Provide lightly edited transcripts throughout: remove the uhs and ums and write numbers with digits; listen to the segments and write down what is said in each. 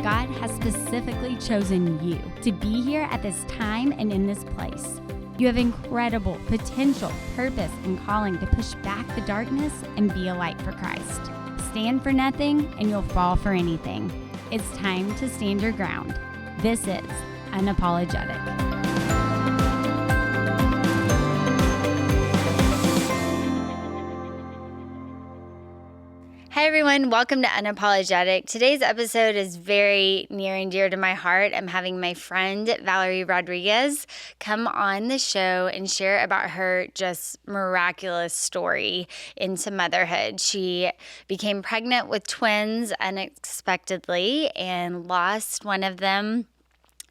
God has specifically chosen you to be here at this time and in this place. You have incredible potential, purpose, and calling to push back the darkness and be a light for Christ. Stand for nothing and you'll fall for anything. It's time to stand your ground. This is Unapologetic. Hi everyone, welcome to Unapologetic. Today's episode is very near and dear to my heart. I'm having my friend Valerie Rodriguez come on the show and share about her just miraculous story into motherhood. She became pregnant with twins unexpectedly and lost one of them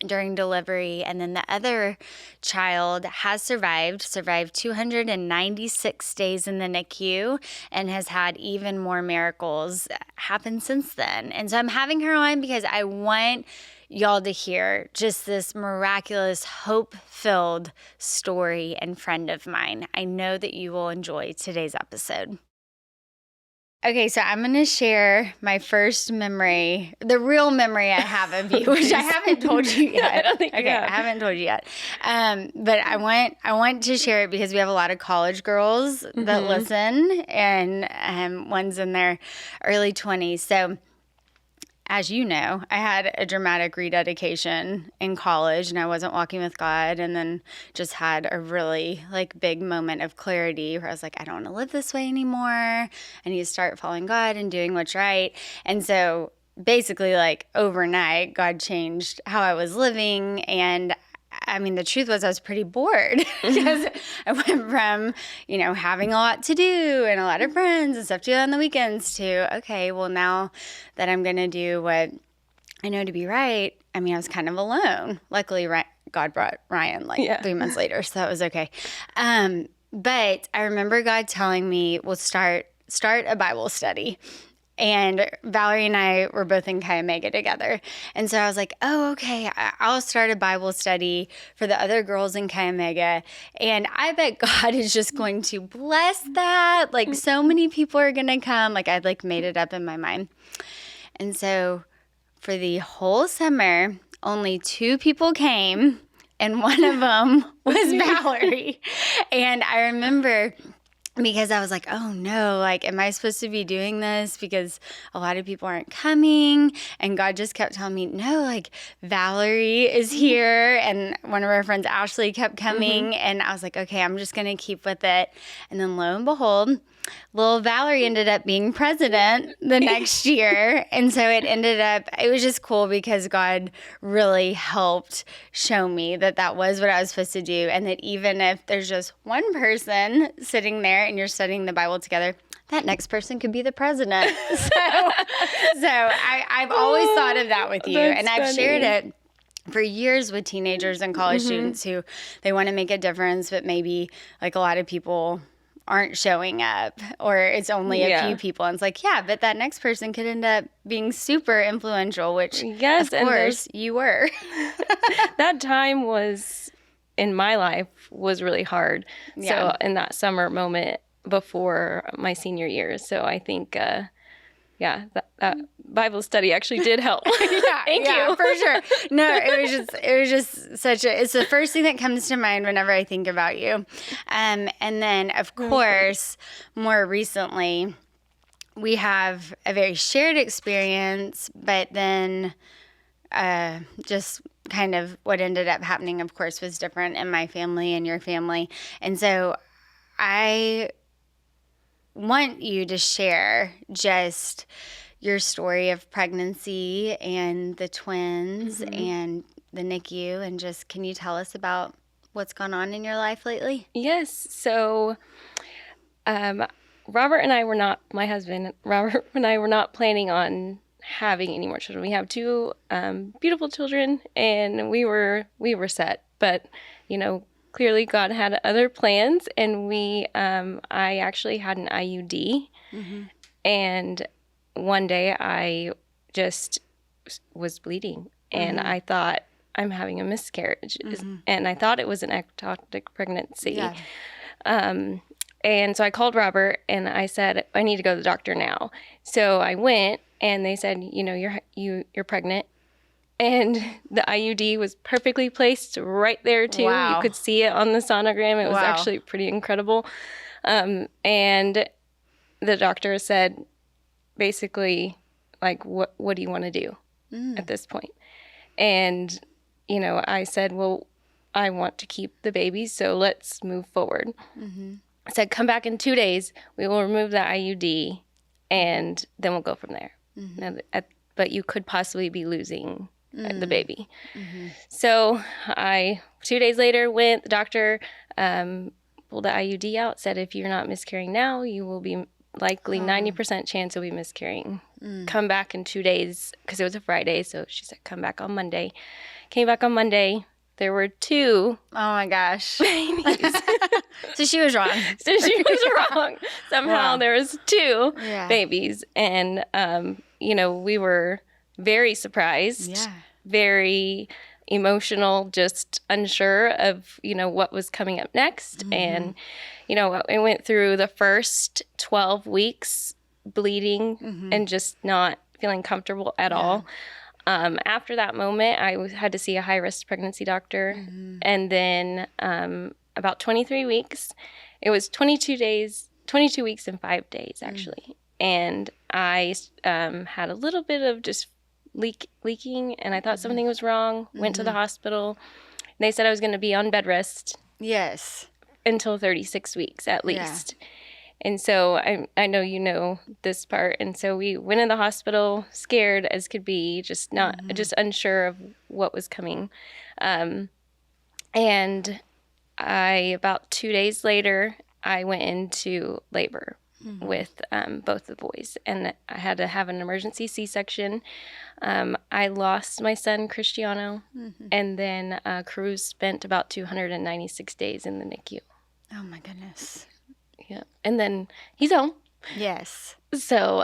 during delivery, and then the other child has survived 296 days in the NICU and has had even more miracles happen since then. And so I'm having her on because I want y'all to hear just this miraculous, hope-filled story and friend of mine. I know that you will enjoy today's episode. Okay, so I'm going to share my first memory, the real memory I have of you, which I haven't told you yet. I don't think you have. I haven't told you yet. But I want to share it because we have a lot of college girls that listen, and one's in their early 20s. So as you know, I had a dramatic rededication in college and I wasn't walking with God, and then just had a really big moment of clarity where I was like, I don't want to live this way anymore. I need to start following God and doing what's right. And so basically overnight, God changed how I was living. And I mean, the truth was I was pretty bored because I went from, having a lot to do and a lot of friends and stuff to do on the weekends to, okay, well, now that I'm going to do what I know to be right, I mean, I was kind of alone. Luckily, God brought Ryan 3 months later, so that was okay. But I remember God telling me, well, start a Bible study. And Valerie and I were both in Chi Omega together. And so I was like, oh, okay, I'll start a Bible study for the other girls in Chi Omega. And I bet God is just going to bless that. So many people are going to come. I'd made it up in my mind. And so for the whole summer, only 2 people came. And one of them was Valerie. And I remember, because I was like, oh no, am I supposed to be doing this because a lot of people aren't coming? And God just kept telling me, no, Valerie is here. And one of our friends, Ashley, kept coming. And I was like, okay, I'm just going to keep with it. And then lo and behold, little Valerie ended up being president the next year. And so it was just cool because God really helped show me that that was what I was supposed to do. And that even if there's just one person sitting there and you're studying the Bible together, that next person could be the president. So I've always thought of that with you. And I've shared it for years with teenagers and college students who they want to make a difference, but maybe a lot of people aren't showing up, or it's only a few people. And it's but that next person could end up being super influential, which of course you were. That time in my life was really hard. Yeah. So in that summer moment before my senior year. So I think, that Bible study actually did help. Thank you. For sure. No, it was just it's the first thing that comes to mind whenever I think about you. And then of course, more recently, we have a very shared experience, but then just kind of what ended up happening, of course, was different in my family and your family. And so I want you to share just your story of pregnancy and the twins and the NICU, and just, can you tell us about what's gone on in your life lately? Yes. So, Robert and I were not planning on having any more children. We have 2 beautiful children, and we were set. But, clearly God had other plans, and I actually had an IUD, and one day I just was bleeding, and I thought, I'm having a miscarriage, and I thought it was an ectopic pregnancy. Yeah. And so I called Robert, and I said, I need to go to the doctor now. So I went, and they said, you're pregnant, And the IUD was perfectly placed right there, too. Wow. You could see it on the sonogram. It was actually pretty incredible. And the doctor said, basically, like, what do you want to do at this point? And, you know, I said, well, I want to keep the baby, so let's move forward. I said, come back in 2 days. We will remove the IUD, and then we'll go from there. Now, but you could possibly be losing the baby. So 2 days later, the doctor pulled the IUD out, said if you're not miscarrying now, you will be likely 90% chance you'll be miscarrying. Come back in 2 days, because it was a Friday, so she said come back on Monday. Came back on Monday. There were 2 Oh my gosh. babies. So she was wrong. So she was wrong. Somehow there was 2 babies. And, you know, we were very surprised, very emotional, just unsure of, you know, what was coming up next. And, you know, I went through the first 12 weeks bleeding and just not feeling comfortable at all. After that moment, I had to see a high-risk pregnancy doctor. And then about 23 weeks, it was 22 weeks and 5 days, actually. And I had a little bit of just leaking, and I thought something was wrong. Went to the hospital. They said I was going to be on bed rest. Yes. Until 36 weeks at least. And so I know you know this part. And so we went in the hospital, scared as could be, just unsure of what was coming. And about 2 days later, I went into labor with both the boys, and I had to have an emergency C-section. I lost my son, Cristiano, and then Cruz spent about 296 days in the NICU. Oh my goodness. Yeah. And then he's home. Yes. So,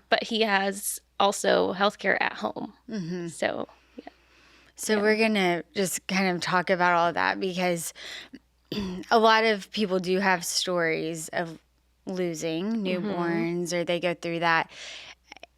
but he has also healthcare at home. So, yeah. So we're going to just kind of talk about all of that, because a lot of people do have stories of losing newborns or they go through that.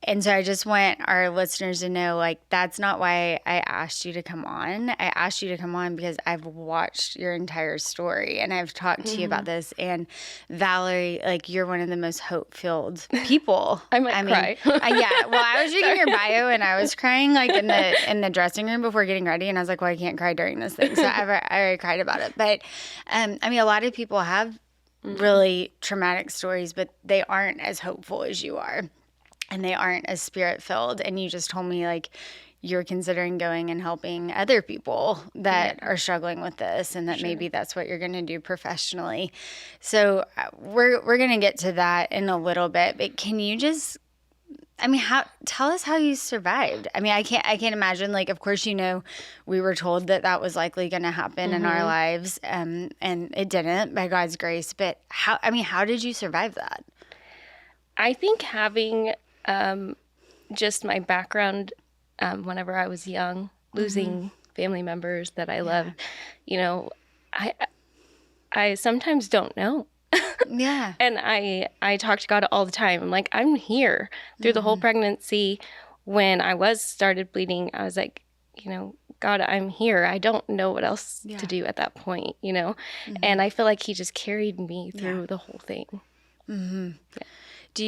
And so I just want our listeners to know, like, that's not why I asked you to come on. I asked you to come on because I've watched your entire story and I've talked to you about this. And Valerie, like, you're one of the most hope-filled people. I might cry. Yeah. Well, I was reading your bio and I was crying, like, in the dressing room before getting ready. And I was like, well, I can't cry during this thing. So I already cried about it. But, I mean, a lot of people have really traumatic stories, but they aren't as hopeful as you are. And they aren't as spirit-filled. And you just told me, like, you're considering going and helping other people that are struggling with this, and that maybe that's what you're going to do professionally. So we're going to get to that in a little bit. But can you just, I mean, tell us how you survived? I mean, I can't imagine, like, of course, you know, we were told that was likely going to happen in our lives, and it didn't, by God's grace. But how did you survive that? I think having just my background, whenever I was young, losing family members that I loved, you know, I sometimes don't know. And I talk to God all the time. I'm like, I'm here. Through the whole pregnancy, when I started bleeding, I was like, you know, God, I'm here. I don't know what else to do at that point, you know? And I feel like he just carried me through the whole thing. Do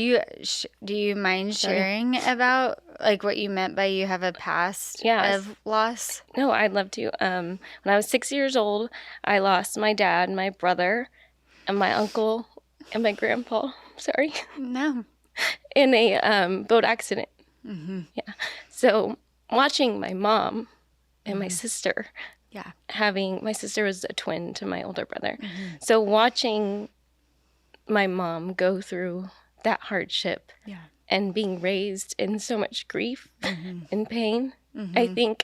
you mind sharing about, like, what you meant by you have a past of loss? No, I'd love to. When I was 6 years old, I lost my dad, my brother, and my uncle, and my grandpa. Sorry. No. In a boat accident. Yeah. So watching my mom and my sister. My sister was a twin to my older brother. So watching my mom go through that hardship and being raised in so much grief and pain, I think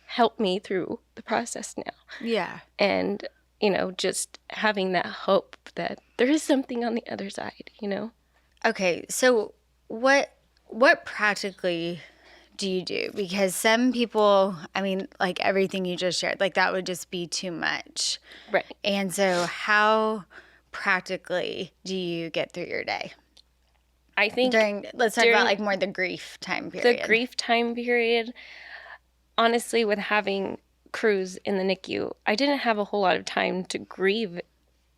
helped me through the process now. And, you know, just having that hope that there is something on the other side, you know? Okay, so what practically do you do? Because some people, I mean, like everything you just shared, like that would just be too much. Right. And so how practically do you get through your day? I think let's talk about, like, more the grief time period. The grief time period, honestly, with having Cruz in the NICU, I didn't have a whole lot of time to grieve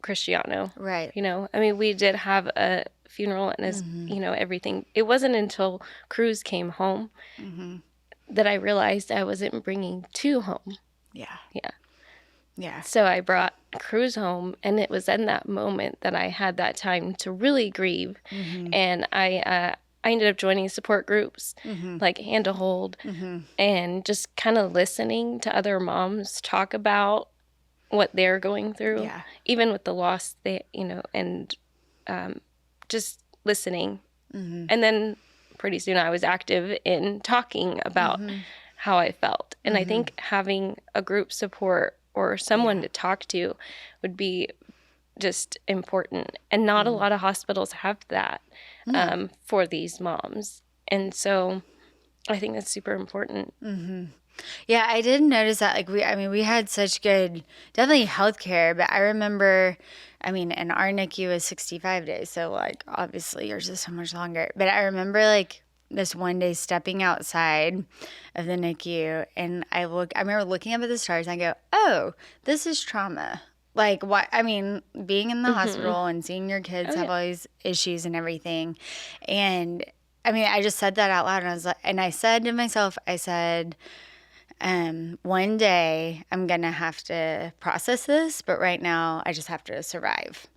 Cristiano. Right. You know, I mean, we did have a funeral and his, you know, everything. It wasn't until Cruz came home that I realized I wasn't bringing two home. Yeah. Yeah. Yeah. So I brought Cruz home, and it was in that moment that I had that time to really grieve. And I ended up joining support groups, like Hand to Hold, and just kind of listening to other moms talk about what they're going through, Yeah. even with the loss, they, you know, and just listening. And then pretty soon I was active in talking about how I felt. And I think having a group support or someone to talk to would be just important. And not a lot of hospitals have that for these moms. And so I think that's super important. Yeah, I did notice that. Like, we had such good, definitely healthcare, but I remember, and our NICU is 65 days, so like obviously yours is so much longer. But I remember like this one day stepping outside of the NICU, and I remember looking up at the stars, and I go, "Oh, this is trauma." Like, what? Being in the hospital and seeing your kids have all these issues and everything, and I just said that out loud, and I was like, and I said to myself, I said, one day I'm going to have to process this, but right now I just have to survive.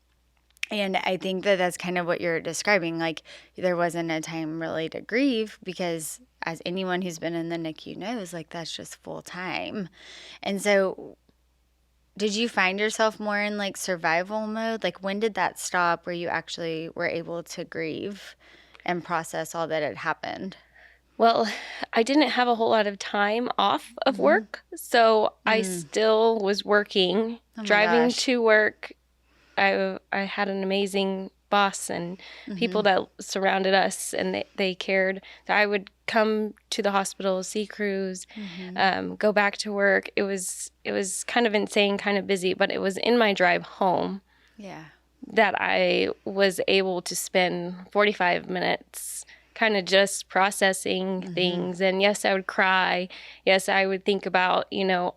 And I think that that's kind of what you're describing. Like, there wasn't a time really to grieve because, as anyone who's been in the NICU knows, like, that's just full time. And so did you find yourself more in like survival mode? Like, when did that stop where you actually were able to grieve and process all that had happened? Well, I didn't have a whole lot of time off of work, so I still was working, driving to work. I had an amazing boss and people that surrounded us, and they cared. So I would come to the hospital, see Cruz, go back to work. It was kind of insane, kind of busy, but it was in my drive home that I was able to spend 45 minutes kind of just processing things. And yes, I would cry. Yes, I would think about,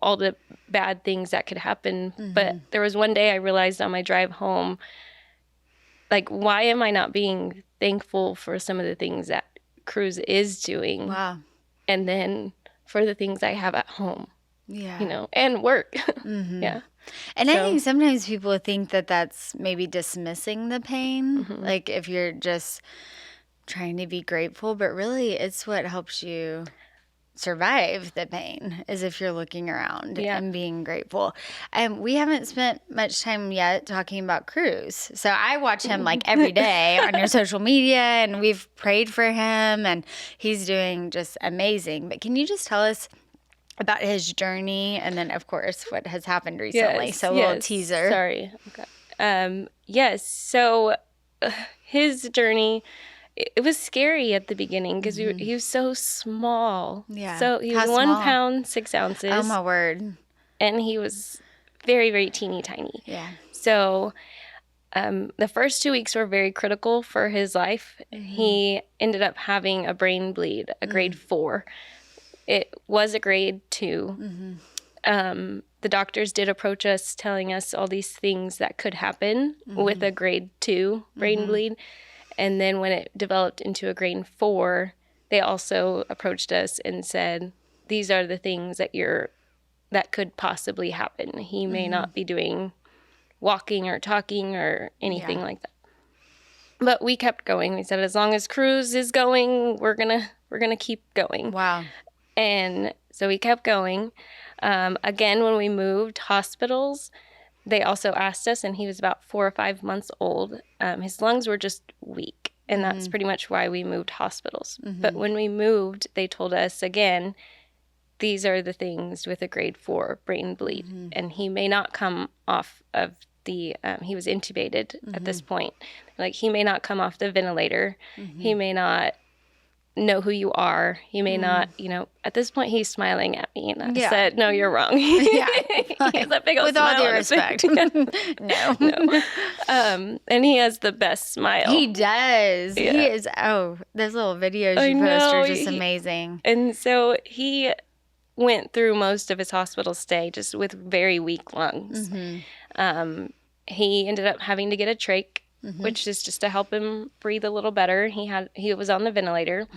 all the bad things that could happen. But there was one day I realized on my drive home, like, why am I not being thankful for some of the things that Cruz is doing? Wow. And then for the things I have at home, Yeah. And work. Yeah. And I think sometimes people think that that's maybe dismissing the pain. Like, if you're just trying to be grateful, but really it's what helps you survive the pain, is if you're looking around and being grateful. We haven't spent much time yet talking about Cruz. So I watch him like every day on your social media, and we've prayed for him, and he's doing just amazing. But can you just tell us about his journey, and then of course what has happened recently? So a little teaser. Sorry. Okay. Yes. So his journey, it was scary at the beginning because he was so small. Yeah. So he was 1 pound, 6 ounces. Oh, my word. And he was very, very teeny tiny. Yeah. So the first 2 weeks were very critical for his life. He ended up having a brain bleed, a grade 4. It was a grade 2. The doctors did approach us telling us all these things that could happen with a grade 2 brain bleed. And then when it developed into a grade 4, they also approached us and said, these are the things that could possibly happen. He may not be doing walking or talking or anything like that. But we kept going. We said, as long as Cruz is going, we're gonna keep going. Wow. And so we kept going. Again, when we moved hospitals, they also asked us, and he was about 4 or 5 months old. His lungs were just weak, and that's pretty much why we moved hospitals. But when we moved, they told us, again, these are the things with a grade 4 brain bleed, and he may not come off of the, he was intubated at this point. Like, he may not come off the ventilator. He may not know who you are. He may not, at this point he's smiling at me, and I said, no, you're wrong. He has that big old With smile all due respect. No. And he has the best smile. He does. Yeah. He is. Those little videos you post are just amazing. And so he went through most of his hospital stay just with very weak lungs. He ended up having to get a trach, which is just to help him breathe a little better. He was on the ventilator.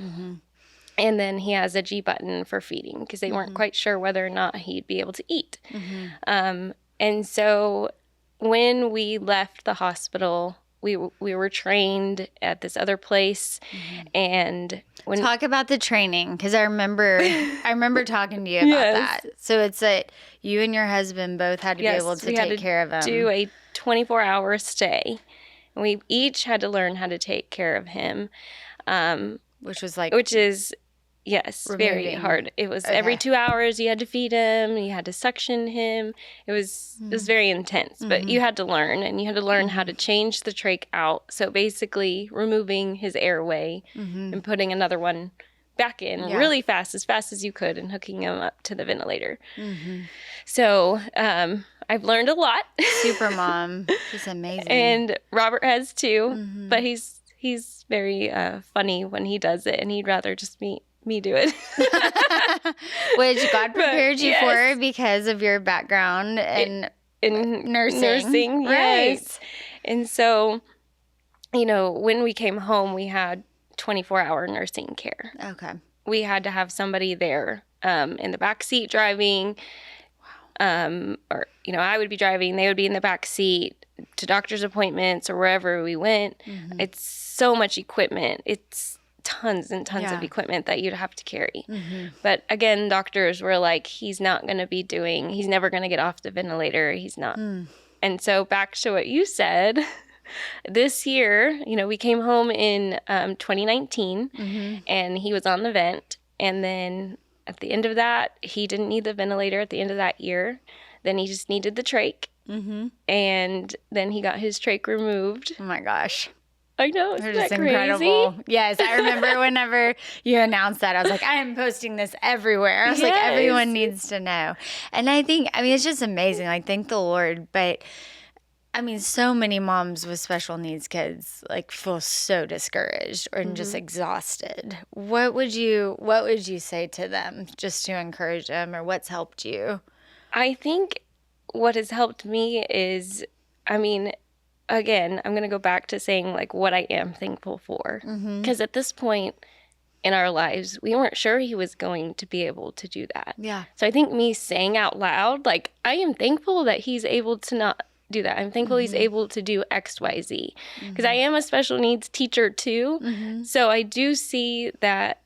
And then he has a G button for feeding because they weren't quite sure whether or not he'd be able to eat. And so when we left the hospital, we were trained at this other place. And when talk about the training, because I remember talking to you about that. So it's that you and your husband both had to be able to take care of him. Do a 24-hour stay. And we each had to learn how to take care of him. Which is yes, very hard. It was every 2 hours you had to feed him, you had to suction him. It was very intense, but you had to learn, and you had to learn how to change the trach out. So basically removing his airway and putting another one back in really fast as you could, and hooking him up to the ventilator. So I've learned a lot. Super mom. She's amazing. And Robert has too, but he's very funny when he does it, and he'd rather just me do it. Which God prepared you for because of your background in nursing. Right. Yes. And so, when we came home, we had 24-hour nursing care. Okay. We had to have somebody there in the back seat driving. Or, I would be driving, they would be in the back seat to doctor's appointments or wherever we went. It's so much equipment. It's tons and tons of equipment that you'd have to carry. But again, doctors were like, he's never going to get off the ventilator. He's not. And so back to what you said, this year, we came home in 2019 and he was on the vent. And then at the end of that, he didn't need the ventilator at the end of that year. Then he just needed the trach. And then he got his trach removed. Oh my gosh. I know, isn't that crazy? Incredible. Yes, I remember whenever you announced that, I was like, I am posting this everywhere. I was like, everyone needs to know. And it's just amazing. Like, thank the Lord. But so many moms with special needs kids feel so discouraged or just exhausted. What would you say to them just to encourage them, or what's helped you? I think what has helped me is, again, I'm going to go back to saying what I am thankful for. Because at this point in our lives, we weren't sure he was going to be able to do that. Yeah. So I think me saying out loud, I am thankful that he's able to not do that. I'm thankful he's able to do X, Y, Z. Because I am a special needs teacher too. So I do see that,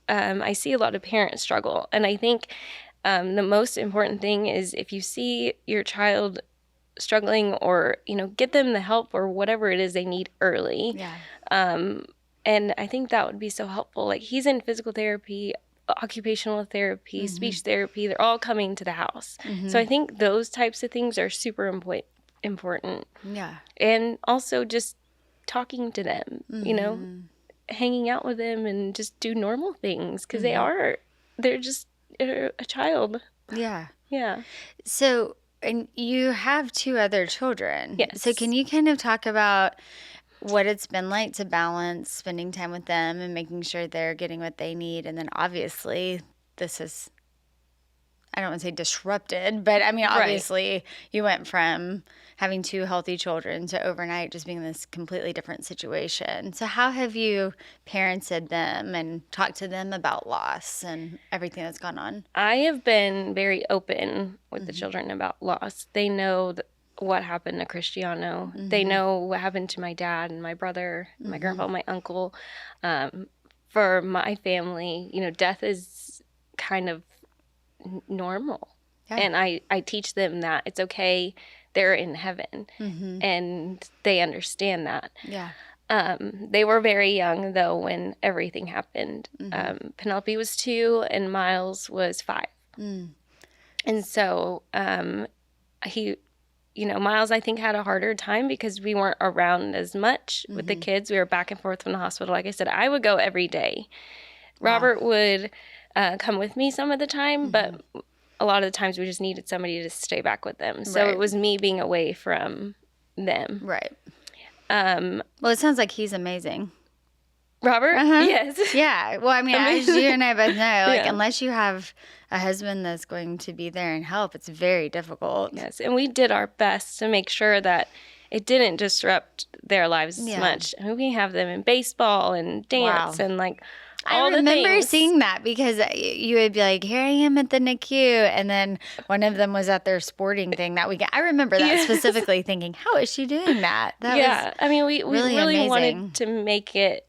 I see a lot of parents struggle. And I think the most important thing is if you see your child struggling, or get them the help or whatever it is they need early. And I think that would be so helpful. He's in physical therapy, occupational therapy, speech therapy. They're all coming to the house. So I think those types of things are super important. And also just talking to them, hanging out with them, and just do normal things, because they're a child. Yeah. So, and you have 2 other children. Yes. So can you kind of talk about what it's been like to balance spending time with them and making sure they're getting what they need? And then obviously this is, I don't want to say disrupted, but obviously you went from having 2 healthy children to overnight just being in this completely different situation. So how have you parented them and talked to them about loss and everything that's gone on? I have been very open with the children about loss. They know what happened to Cristiano. They know what happened to my dad and my brother, and my grandpa, and my uncle. For my family, death is kind of normal. And I teach them that it's okay. They're in heaven, and they understand that. They were very young, though, when everything happened. Penelope was 2, and Miles was 5. And so Miles, I think, had a harder time because we weren't around as much with the kids. We were back and forth from the hospital. Like I said, I would go every day. Robert would come with me some of the time, but a lot of the times we just needed somebody to stay back with them. So it was me being away from them. Right. Well, it sounds like he's amazing. Robert? Yes. Yeah. Well, I mean, as you and I both know, like, Yeah. unless you have a husband that's going to be there and help, it's very difficult. Yes, and we did our best to make sure that it didn't disrupt their lives much. I mean, we have them in baseball and dance and like all the things. I remember seeing that because you would be like, here I am at the NICU. And then one of them was at their sporting thing that weekend. I remember that specifically thinking, how is she doing that? That was I mean, we really amazing. wanted to make it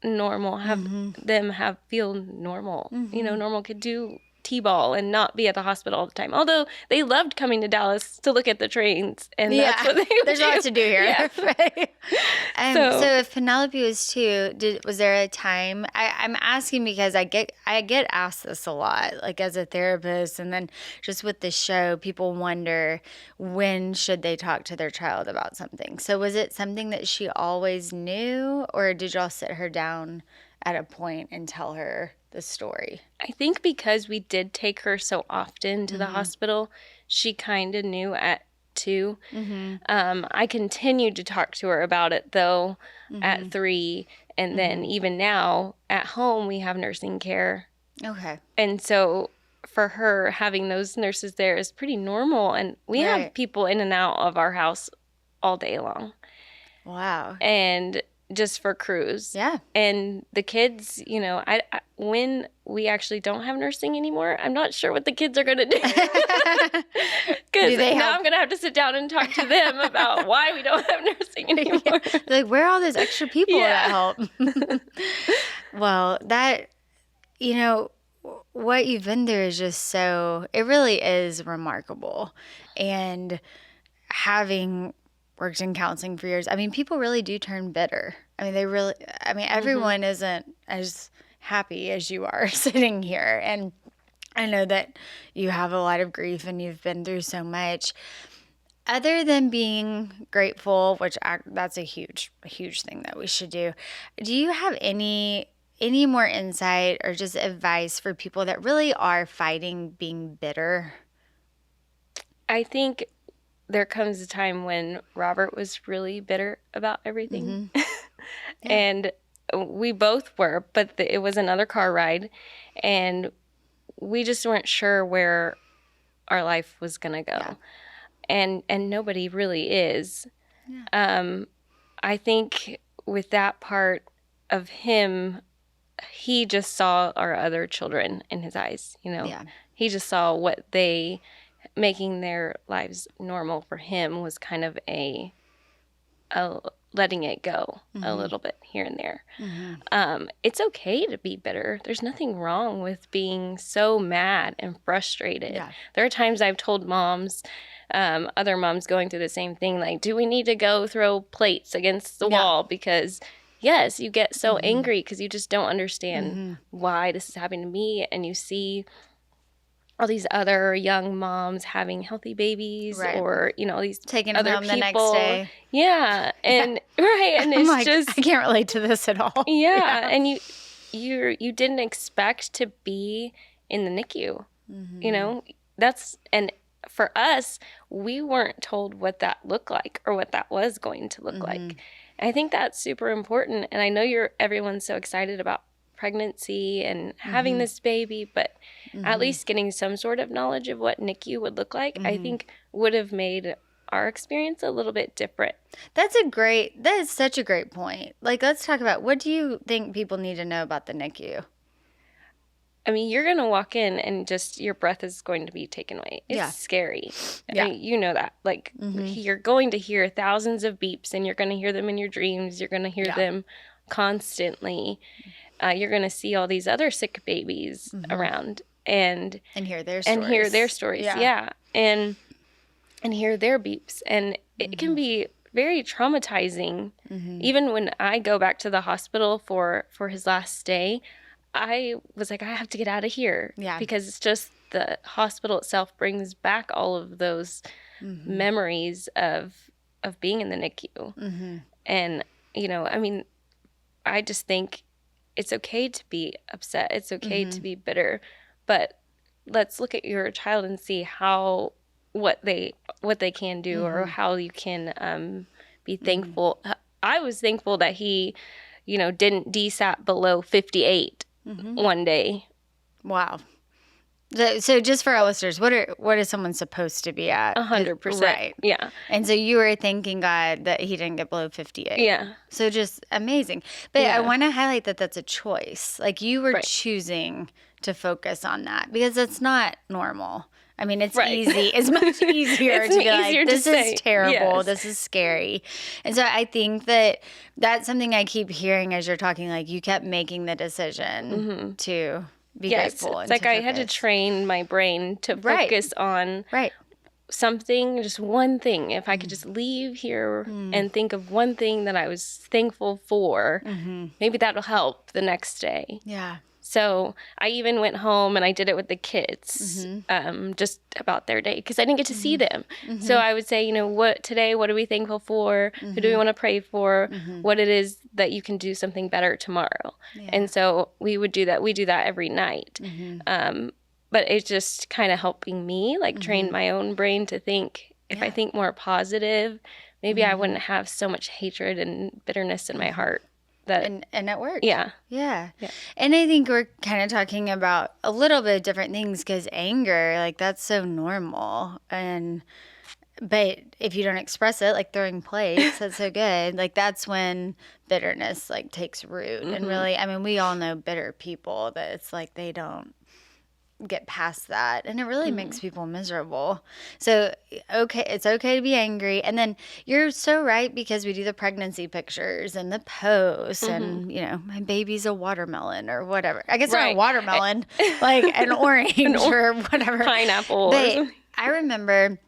normal, have them feel normal. You know, normal could do T-ball and not be at the hospital all the time. Although they loved coming to Dallas to look at the trains, and that's what they would There's do. lots to do here. Yeah. So if Penelope was 2, was there a time? I'm asking because I get asked this a lot, like as a therapist, and then just with the show, people wonder when should they talk to their child about something. So was it something that she always knew, or did y'all sit her down at a point and tell her the story? I think because we did take her so often to the hospital, she kind of knew at 2. I continued to talk to her about it, though, at 3. And then even now, at home, we have nursing care. Okay. And so for her, having those nurses there is pretty normal. And we have people in and out of our house all day long. Wow. And just for Cruz. Yeah. And the kids, you know, I when we actually don't have nursing anymore, I'm not sure what the kids are going to do. Because now I'm going to have to sit down and talk to them about why we don't have nursing anymore. Like, where are all those extra people that help? Well, that, you know, what you've been through is just so, it really is remarkable. And having worked in counseling for years, I mean, people really do turn bitter. I mean, everyone isn't as happy as you are sitting here. And I know that you have a lot of grief and you've been through so much. Other than being grateful, which that's a huge thing that we should do you have any more insight or just advice for people that really are fighting being bitter? I think there comes a time when Robert was really bitter about everything. And we both were, but it was another car ride, and we just weren't sure where our life was going to go. And nobody really is. I think with that part of him, he just saw our other children in his eyes, you know. He just saw what making their lives normal for him was kind of a letting it go a little bit here and there. It's okay to be bitter. There's nothing wrong with being so mad and frustrated. There are times I've told moms, other moms going through the same thing, like, do we need to go throw plates against the wall? Because yes, you get so angry because you just don't understand why this is happening to me, and you see all these other young moms having healthy babies, or, you know, these taking other home people. the next day. And and it's like, just, I can't relate to this at all. And you didn't expect to be in the NICU. You know, and for us, we weren't told what that looked like or what that was going to look like. And I think that's super important. And I know everyone's so excited about pregnancy and having this baby, but at least getting some sort of knowledge of what NICU would look like, I think would have made our experience a little bit different. That is such a great point. Like, let's talk about, what do you think people need to know about the NICU? I mean, you're going to walk in and just your breath is going to be taken away. It's scary. I mean, you know that. Like, you're going to hear thousands of beeps, and you're going to hear them in your dreams. You're going to hear them constantly. You're going to see all these other sick babies around and hear their stories. And hear their beeps. And it can be very traumatizing. Even when I go back to the hospital for his last stay, I was like, I have to get out of here. Because it's just the hospital itself brings back all of those memories of being in the NICU. And, you know, I mean, I just think it's okay to be upset. It's okay to be bitter, but let's look at your child and see what they can do or how you can be thankful. I was thankful that he, didn't desat below 58 one day. Wow. So just for our listeners, what is someone supposed to be at? 100%. Right. Yeah. And so you were thanking God that he didn't get below 58. Yeah. So just amazing. But Yeah. I want to highlight that that's a choice. Like you were Right. choosing to focus on that because it's not normal. I mean, it's Right. easy. It's much easier It's to be easier like, to this say. is terrible. Yes. This is scary. And so I think that that's something I keep hearing as you're talking. Like you kept making the decision to be grateful. It's and like to I had to focus. train my brain to Right. focus on Right. something, just one thing. If I could just leave here and think of one thing that I was thankful for, maybe that'll help the next day. Yeah. So I even went home and I did it with the kids, just about their day, because I didn't get to see them. So I would say, what are we thankful for? Who do we want to pray for? What it is that you can do something better tomorrow. Yeah. And so we would do that. We do that every night. But it's just kind of helping me, like train my own brain to think, if I think more positive, maybe I wouldn't have so much hatred and bitterness in my heart. And it worked. Yeah. Yeah. And I think we're kind of talking about a little bit of different things because anger, like that's so normal. But if you don't express it, like throwing plates, that's so good. Like that's when bitterness like takes root. And really, I mean, we all know bitter people that it's like they don't get past that, and it really makes people miserable. So it's okay to be angry. And then you're so right, because we do the pregnancy pictures and the posts and my baby's a watermelon or whatever. I guess not a watermelon, like an orange or whatever, pineapple. But I remember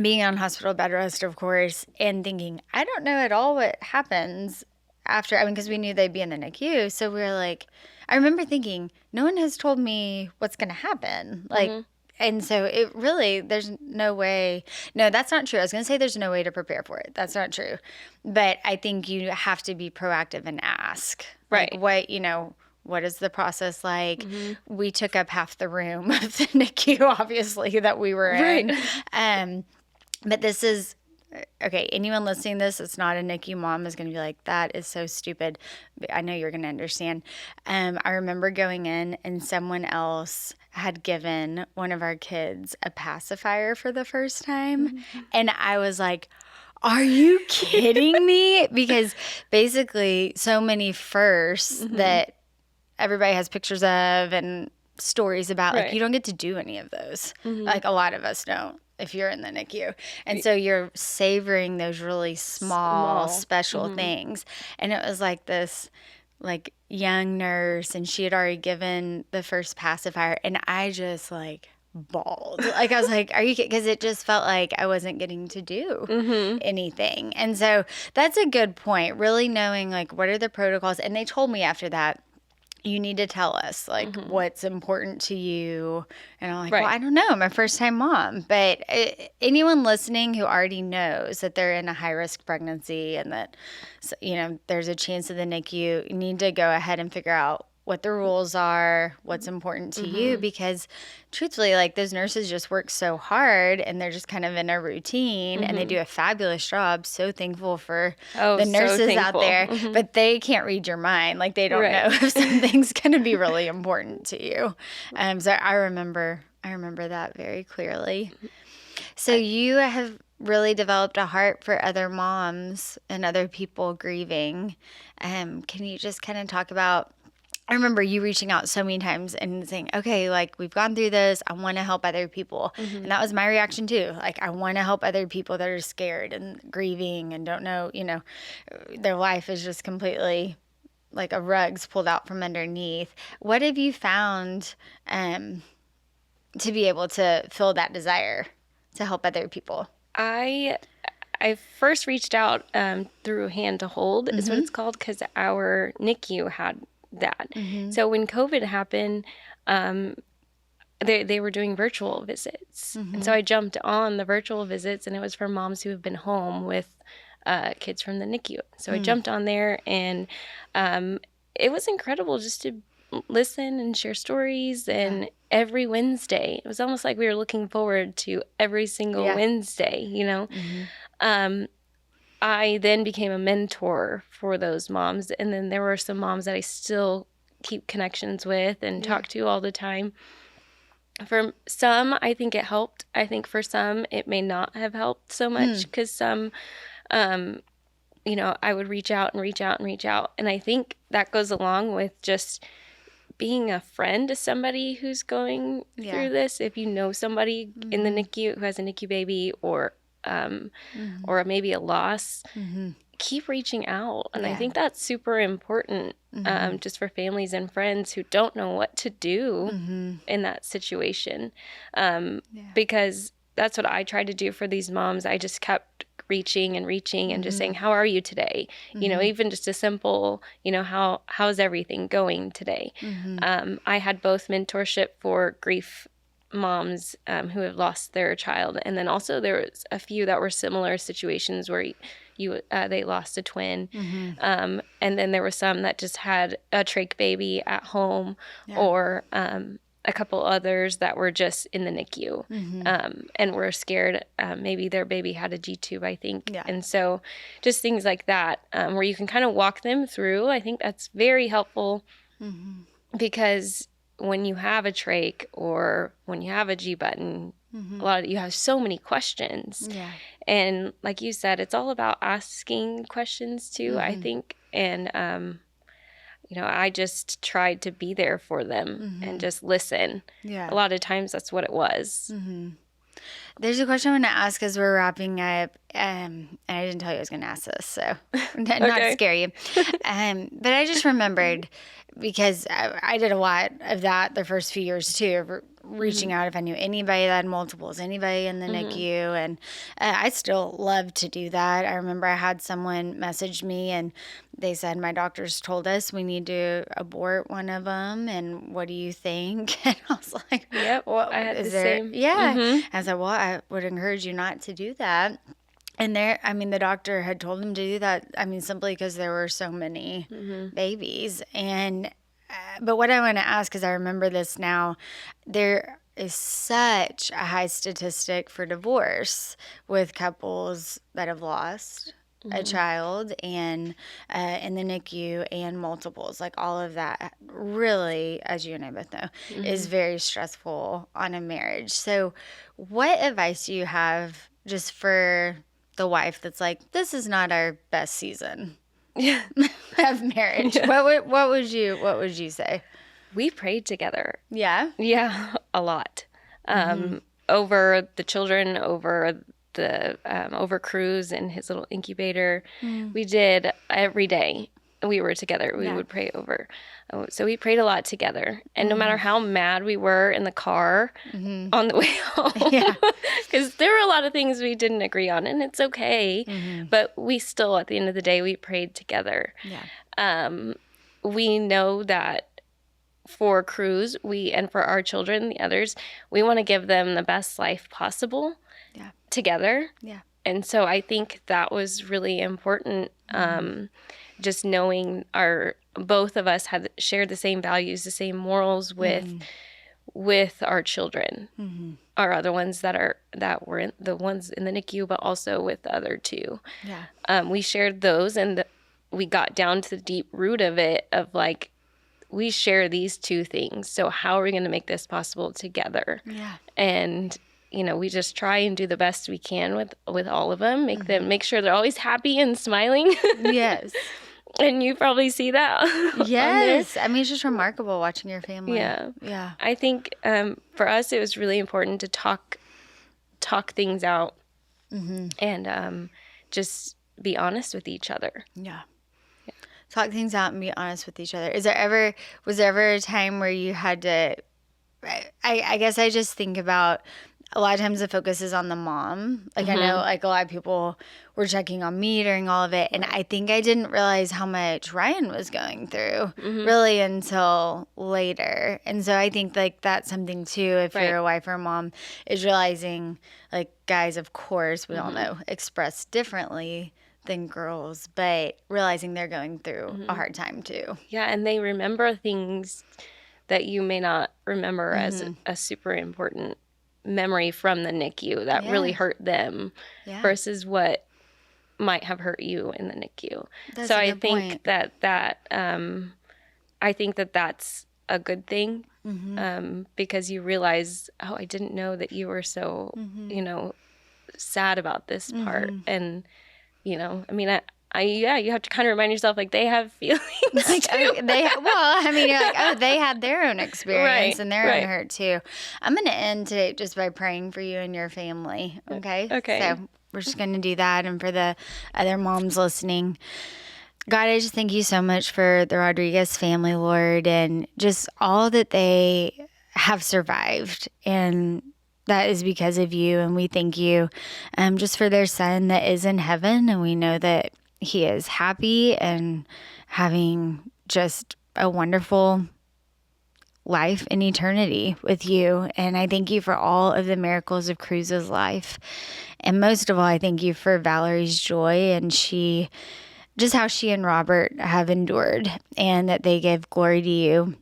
being on hospital bed rest, of course, and thinking, I don't know at all what happens after, because we knew they'd be in the NICU. So we were like, I remember thinking, no one has told me what's going to happen. Like, and so it really, there's no way. No, that's not true. I was going to say there's no way to prepare for it. That's not true. But I think you have to be proactive and ask. Right. Like, what is the process like? We took up half the room of the NICU, obviously, that we were in. Right. But this is, okay, anyone listening to this, it's not a NICU mom, is going to be like, that is so stupid. But I know you're going to understand. I remember going in and someone else had given one of our kids a pacifier for the first time. And I was like, are you kidding me? Because basically so many firsts that everybody has pictures of and stories about, like you don't get to do any of those. Like a lot of us don't, if you're in the NICU. And so you're savoring those really small special things. And it was like this like young nurse, and she had already given the first pacifier, and I just like bawled. Like I was like, are you kidding? Because it just felt like I wasn't getting to do anything. And so that's a good point, really knowing like what are the protocols. And they told me after that, you need to tell us like what's important to you. And I'm like, well, I don't know. I'm a first time mom. But anyone listening who already knows that they're in a high risk pregnancy and that, there's a chance of the NICU, you need to go ahead and figure out what the rules are, what's important to you, because truthfully, like those nurses just work so hard and they're just kind of in a routine and they do a fabulous job. So thankful for the nurses out there, but they can't read your mind. Like they don't know if something's going to be really important to you. So I remember that very clearly. So you have really developed a heart for other moms and other people grieving. Can you just kind of talk about, I remember you reaching out so many times and saying, okay, like we've gone through this. I want to help other people. And that was my reaction too. Like I want to help other people that are scared and grieving and don't know, their life is just completely like a rug's pulled out from underneath. What have you found to be able to fill that desire to help other people? I first reached out through Hand to Hold is what it's called, because our NICU had that. So when COVID happened, they were doing virtual visits. And so I jumped on the virtual visits, and it was for moms who have been home with kids from the NICU. So I jumped on there, and it was incredible just to listen and share stories. And every Wednesday, it was almost like we were looking forward to every single Wednesday, I then became a mentor for those moms. And then there were some moms that I still keep connections with and talk to all the time. For some, I think it helped. I think for some, it may not have helped so much because some, I would reach out and reach out and reach out. And I think that goes along with just being a friend to somebody who's going through this. If you know somebody in the NICU who has a NICU baby or maybe a loss, keep reaching out. And I think that's super important just for families and friends who don't know what to do in that situation. Because that's what I tried to do for these moms. I just kept reaching and just saying, how are you today? Even just a simple, how's everything going today? I had both mentorship for grief moms who have lost their child. And then also there was a few that were similar situations where they lost a twin. And then there were some that just had a trach baby at home or a couple others that were just in the NICU and were scared. Maybe their baby had a G-tube, I think. And so just things like that where you can kind of walk them through. I think that's very helpful because when you have a trach or when you have a G-button, you have so many questions. And like you said, it's all about asking questions too, I think. And, I just tried to be there for them and just listen. A lot of times that's what it was. There's a question I'm going to ask as we're wrapping up. And I didn't tell you I was going to ask this, so not to scare you. But I just remembered because I did a lot of that the first few years too, of reaching out if I knew anybody that had multiples, anybody in the NICU. And I still love to do that. I remember I had someone message me and they said, my doctors told us we need to abort one of them. And what do you think? And I was like, yep, well, I had the same. Yeah. I said, well, I would encourage you not to do that. And the doctor had told him to do that, simply because there were so many babies. And, but what I want to ask, because I remember this now, there is such a high statistic for divorce with couples that have lost a child and in the NICU and multiples. Like all of that really, as you and I both know, is very stressful on a marriage. So what advice do you have just for the wife that's like, this is not our best season of marriage? What would you say? We prayed together. Yeah, a lot over the children, over Cruz and his little incubator. We did every day. We were together. We would pray over. So we prayed a lot together. And no matter how mad we were in the car on the way home, because there were a lot of things we didn't agree on, and it's okay. But we still, at the end of the day, we prayed together. We know that for Cruz, and for our children, the others, we want to give them the best life possible together. And so I think that was really important. Just knowing both of us had shared the same values, the same morals with our children, our other ones that were the ones in the NICU, but also with the other two. We shared those, and we got down to the deep root of it, of like, we share these two things. So how are we going to make this possible together? And we just try and do the best we can with all of them, make sure they're always happy and smiling. Yes. And you probably see that. Yes. It's just remarkable watching your family. Yeah. I think for us, it was really important to talk things out and just be honest with each other. Talk things out and be honest with each other. Was there ever a time where you had to, I guess I just think about, a lot of times the focus is on the mom. Like I know like a lot of people were checking on me during all of it. And I think I didn't realize how much Ryan was going through really until later. And so I think like that's something too, if you're a wife or a mom, is realizing like guys, of course, we all know express differently than girls, but realizing they're going through a hard time too. Yeah. And they remember things that you may not remember as a super important memory from the NICU that really hurt them versus what might have hurt you in the NICU. That's so a I good think point. I think that's a good thing, Mm-hmm. because you realize, oh, I didn't know that you were so, Mm-hmm. sad about this part. Mm-hmm. And, I mean, yeah, you have to kind of remind yourself, like, they have feelings Like, too. you're like, oh, they had their own experience Right, and their own right. hurt too. I'm going to end today just by praying for you and your family. Okay. Okay. So we're just going to do that. And for the other moms listening, God, I just thank you so much for the Rodriguez family, Lord, and just all that they have survived. And that is because of you. And we thank you just for their son that is in heaven. And we know that he is happy and having just a wonderful life in eternity with you. And I thank you for all of the miracles of Cruz's life. And most of all, I thank you for Valerie's joy and just how she and Robert have endured and that they give glory to you.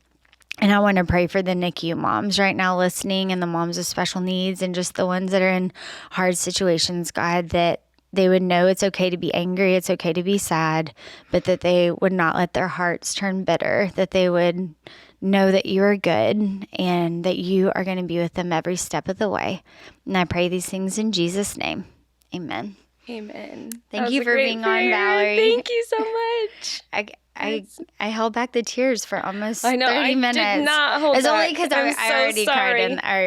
And I want to pray for the NICU moms right now listening and the moms with special needs and just the ones that are in hard situations, God, that they would know it's okay to be angry, it's okay to be sad, but that they would not let their hearts turn bitter, that they would know that you are good and that you are going to be with them every step of the way. And I pray these things in Jesus' name. Amen. Amen. Thank you for being on, Valerie. Thank you so much. I held back the tears for almost I know, 30 minutes. I did not hold It's back. only because I already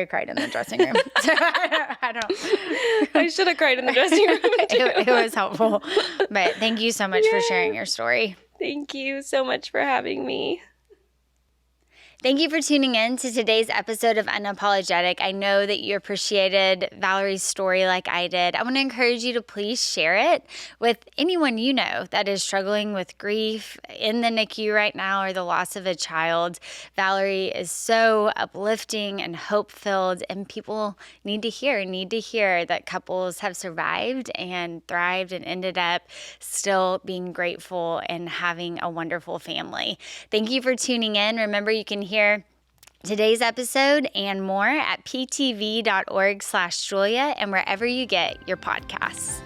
cried in the dressing room. So I don't. I should have cried in the dressing room too. It was helpful. But thank you so much for sharing your story. Thank you so much for having me. Thank you for tuning in to today's episode of Unapologetic. I know that you appreciated Valerie's story like I did. I want to encourage you to please share it with anyone you know that is struggling with grief in the NICU right now or the loss of a child. Valerie is so uplifting and hope-filled, and people need to hear that couples have survived and thrived and ended up still being grateful and having a wonderful family. Thank you for tuning in. Remember, you can hear today's episode and more at ptv.org/Julia and wherever you get your podcasts.